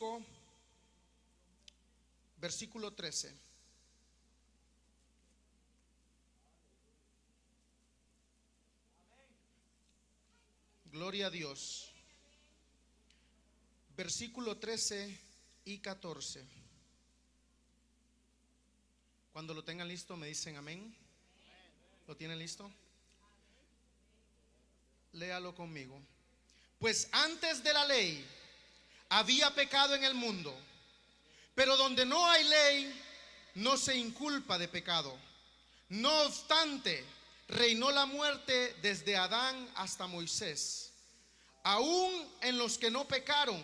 5, versículo 13. Gloria a Dios. Versículo 13 y 14. Cuando lo tengan listo me dicen amén. ¿Lo tienen listo? Léalo conmigo. Pues antes de la ley había pecado en el mundo, pero donde no hay ley no se inculpa de pecado. No obstante, reinó la muerte desde Adán hasta Moisés, aún en los que no pecaron,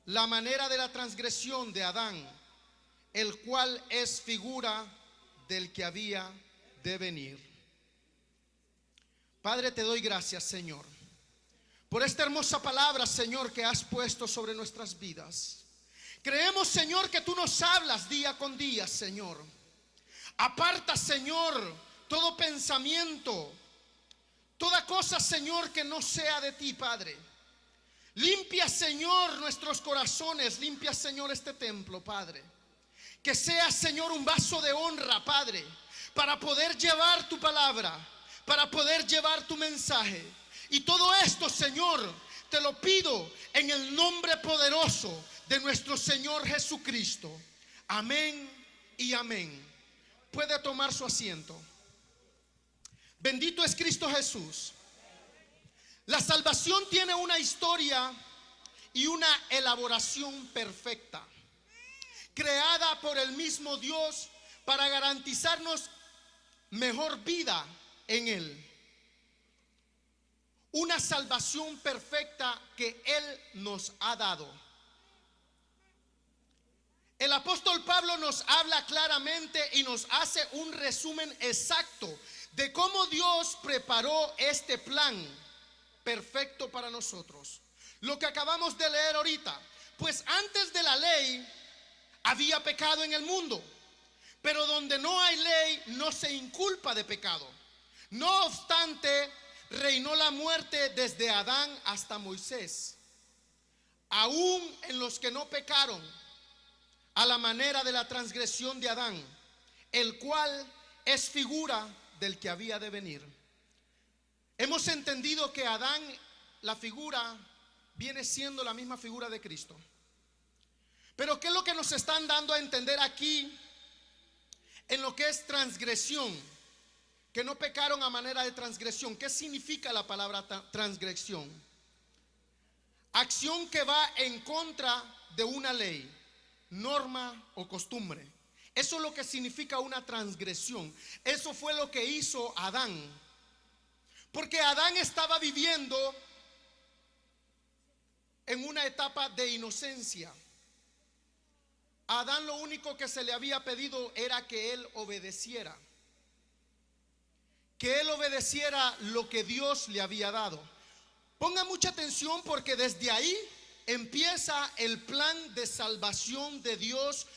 la manera de la transgresión de Adán, el cual es figura del que había de venir. Padre, te doy gracias, Señor, por esta hermosa palabra, Señor, que has puesto sobre nuestras vidas. Creemos, Señor, que tú nos hablas día con día, Señor. Aparta, Señor, todo pensamiento, toda cosa, Señor, que no sea de ti, Padre. Limpia, Señor, nuestros corazones. Limpia, Señor, este templo, Padre. Que sea, Señor, un vaso de honra, Padre, para poder llevar tu palabra, para poder llevar tu mensaje. Y todo esto, Señor, te lo pido en el nombre poderoso de nuestro Señor Jesucristo. Amén y amén. Puede tomar su asiento. Bendito es Cristo Jesús. La salvación tiene una historia y una elaboración perfecta, creada por el mismo Dios para garantizarnos mejor vida en Él. Una salvación perfecta que Él nos ha dado. El apóstol Pablo nos habla claramente y nos hace un resumen exacto de cómo Dios preparó este plan perfecto para nosotros. Lo que acabamos de leer ahorita. Pues antes de la ley había pecado en el mundo, pero donde no hay ley no se inculpa de pecado. No obstante, reinó la muerte desde Adán hasta Moisés, aún en los que no pecaron, a la manera de la transgresión de Adán, el cual es figura del que había de venir. Hemos entendido que Adán, la figura, viene siendo la misma figura de Cristo. Pero ¿qué es lo que nos están dando a entender aquí en lo que es transgresión? Que no pecaron a manera de transgresión. ¿Qué significa la palabra transgresión? Acción que va en contra de una ley, norma o costumbre. Eso es lo que significa una transgresión. Eso fue lo que hizo Adán. Porque Adán estaba viviendo en una etapa de inocencia. A Adán lo único que se le había pedido era que él obedeciera. Que él obedeciera lo que Dios le había dado. Ponga mucha atención porque desde ahí empieza el plan de salvación de Dios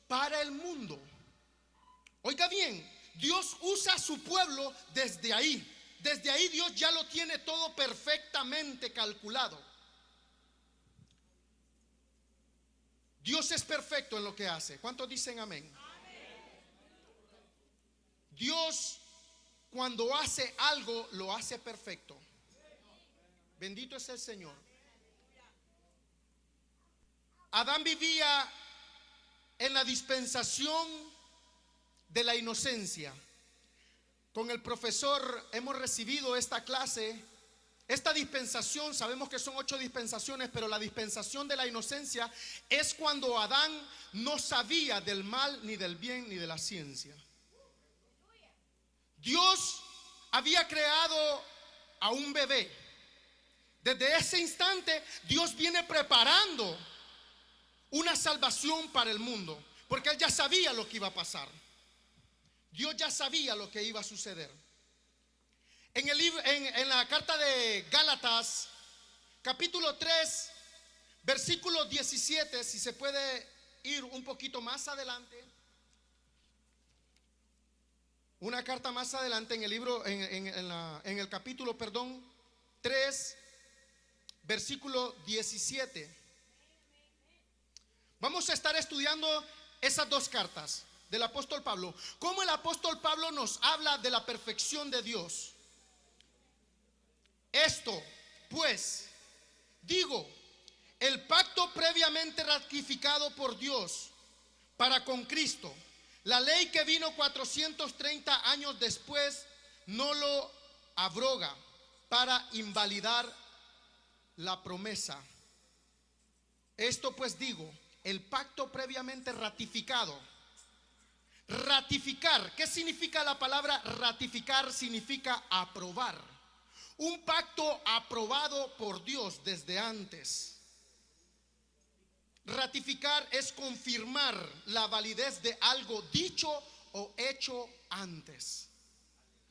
para el mundo. Oiga bien, Dios usa a su pueblo desde ahí. Desde ahí Dios ya lo tiene todo perfectamente calculado. Dios es perfecto en lo que hace. ¿Cuántos dicen amén? Dios, cuando hace algo, lo hace perfecto. Bendito es el Señor. Adán vivía en la dispensación de la inocencia. Con el profesor hemos recibido esta clase, esta dispensación. Sabemos que son 8 dispensaciones, pero la dispensación de la inocencia es cuando Adán no sabía del mal, ni del bien, ni de la ciencia. Dios había creado a un bebé. Desde ese instante Dios viene preparando una salvación para el mundo, porque Él ya sabía lo que iba a pasar. Dios ya sabía lo que iba a suceder. En el libro, en la carta de Gálatas, capítulo 3, versículo 17, si se puede ir un poquito más adelante. Una carta más adelante en el libro, en el capítulo, 3, versículo 17. Vamos a estar estudiando esas dos cartas del apóstol Pablo. Cómo el apóstol Pablo nos habla de la perfección de Dios. Esto, pues, digo, el pacto previamente ratificado por Dios para con Cristo, la ley que vino 430 años después, no lo abroga para invalidar la promesa. Esto pues digo, el pacto previamente ratificado. Ratificar, ¿qué significa la palabra ratificar? Significa aprobar. Un pacto aprobado por Dios desde antes. Ratificar es confirmar la validez de algo dicho o hecho antes.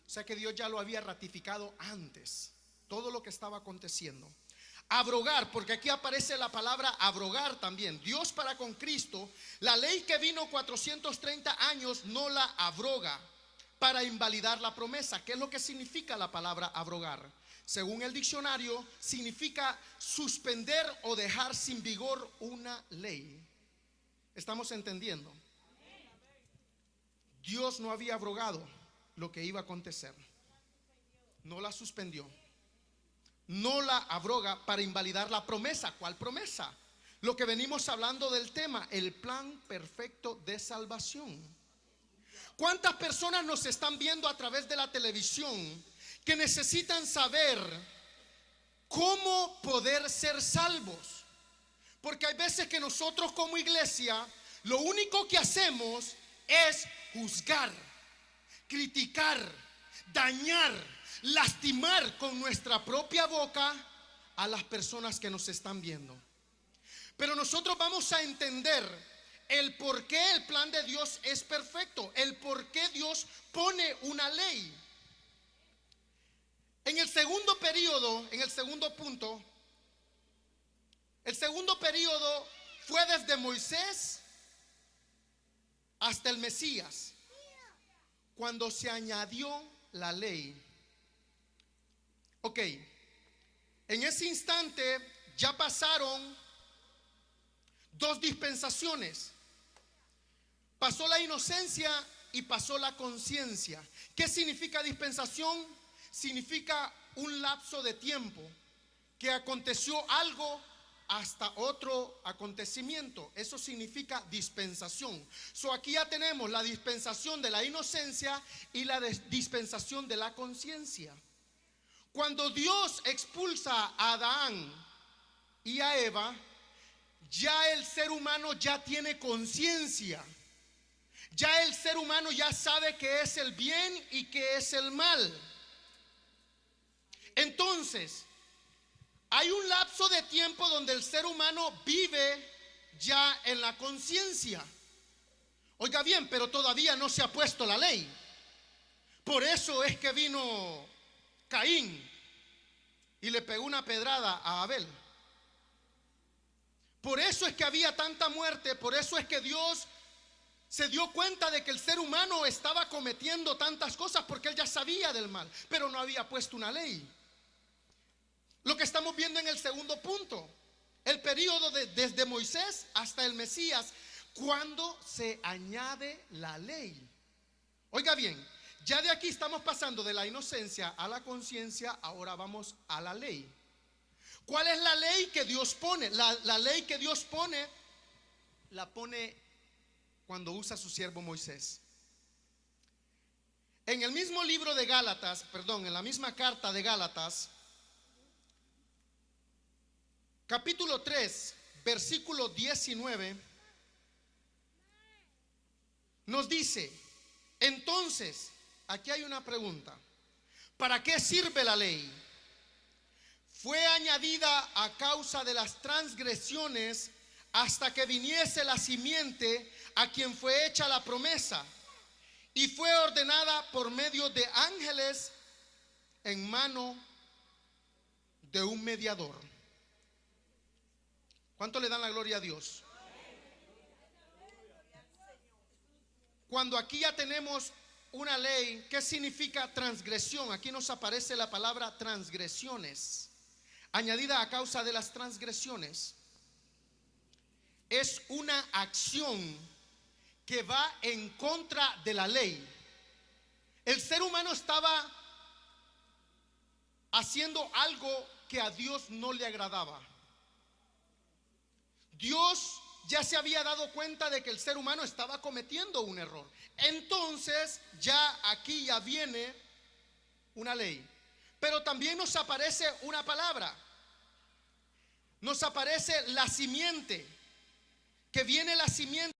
O sea que Dios ya lo había ratificado antes, todo lo que estaba aconteciendo. Abrogar, porque aquí aparece la palabra abrogar también. Dios para con Cristo, la ley que vino 430 años no la abroga para invalidar la promesa. ¿Qué es lo que significa la palabra abrogar? Según el diccionario, significa suspender o dejar sin vigor una ley. ¿Estamos entendiendo? Dios no había abrogado lo que iba a acontecer. No la suspendió. No la abroga para invalidar la promesa. ¿Cuál promesa? Lo que venimos hablando del tema, el plan perfecto de salvación. ¿Cuántas personas nos están viendo a través de la televisión que necesitan saber cómo poder ser salvos? Porque hay veces que nosotros como iglesia lo único que hacemos es juzgar, criticar, dañar, lastimar con nuestra propia boca a las personas que nos están viendo. Pero nosotros vamos a entender el por qué el plan de Dios es perfecto, el por qué Dios pone una ley. En el segundo periodo, en el segundo punto, el segundo periodo fue desde Moisés hasta el Mesías, cuando se añadió la ley. Ok, en ese instante ya pasaron dos dispensaciones. Pasó la inocencia y pasó la conciencia. ¿Qué significa dispensación? Significa un lapso de tiempo que aconteció algo hasta otro acontecimiento. Eso significa dispensación. Aquí ya tenemos la dispensación de la inocencia y la dispensación de la conciencia. Cuando Dios expulsa a Adán y a Eva, ya el ser humano ya tiene conciencia. Ya el ser humano ya sabe qué es el bien y qué es el mal. Entonces, hay un lapso de tiempo donde el ser humano vive ya en la conciencia. Oiga bien, pero todavía no se ha puesto la ley. Por eso es que vino Caín y le pegó una pedrada a Abel. Por eso es que había tanta muerte. Por eso es que Dios se dio cuenta de que el ser humano estaba cometiendo tantas cosas, porque él ya sabía del mal, pero no había puesto una ley. Lo que estamos viendo en el segundo punto, el periodo desde Moisés hasta el Mesías, cuando se añade la ley. Oiga bien, ya de aquí estamos pasando de la inocencia a la conciencia, ahora vamos a la ley. ¿Cuál es la ley que Dios pone? La ley que Dios pone, la pone cuando usa a su siervo Moisés. En el mismo libro de Gálatas, en la misma carta de Gálatas, capítulo 3, versículo 19, nos dice: entonces, aquí hay una pregunta: ¿para qué sirve la ley? Fue añadida a causa de las transgresiones hasta que viniese la simiente a quien fue hecha la promesa, y fue ordenada por medio de ángeles en mano de un mediador. ¿Cuánto le dan la gloria a Dios? Cuando aquí ya tenemos una ley, ¿qué significa transgresión? Aquí nos aparece la palabra transgresiones, añadida a causa de las transgresiones. es una acción que va en contra de la ley. El ser humano estaba haciendo algo que a Dios no le agradaba. Dios ya se había dado cuenta de que el ser humano estaba cometiendo un error. Entonces ya aquí ya viene una ley. Pero también nos aparece una palabra. Nos aparece la simiente. Que viene la simiente